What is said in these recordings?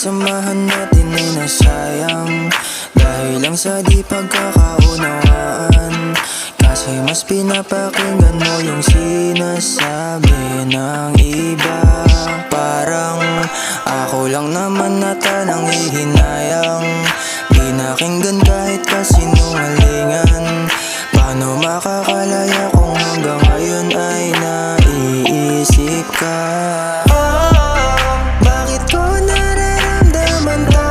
samahan natin ay nasayang dahil lang sa di pagkakaunawaan. Kasi mas pinapakinggan mo yung sinasabi ng iba. Parang ako lang naman na tanang hihinayang di nakinggan kahit kasinungalingan. Paano makakalaya kung hanggang ngayon ay naiisip ka? Bakit ko nararamdaman to?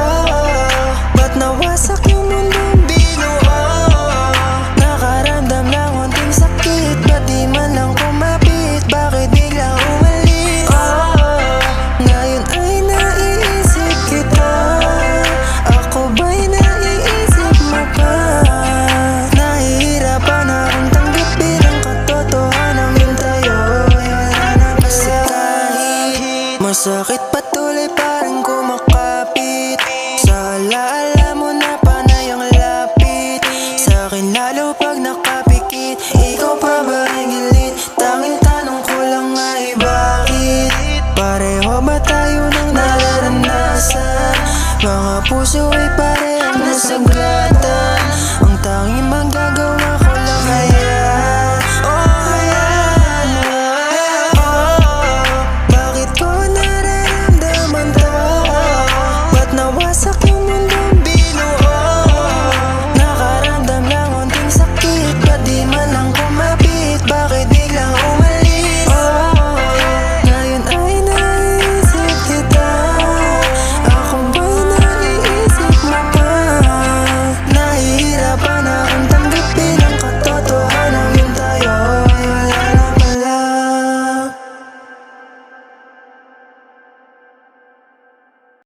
Ba't nawasak yung mundong binuo? Nakaramdam ng konting sakit, ba't di man lang kumapit? Bakit biglang umalis? Ngayon ay naiisip kita. Ako ba'y naiisip mo pa? Nahihirapan akong tanggapin ang katotohanan yun tayo wala na kasi kahit masakit patuloy parang kumakapit. Sa alaala mo na panay ang lapit sa akin lalo pag nakapikit. Ikaw pa ba ang gilid? Tanging tanong ko lang ay bakit? Pareho ba tayo ng nararanasan? Mga puso ay parehong nasagad.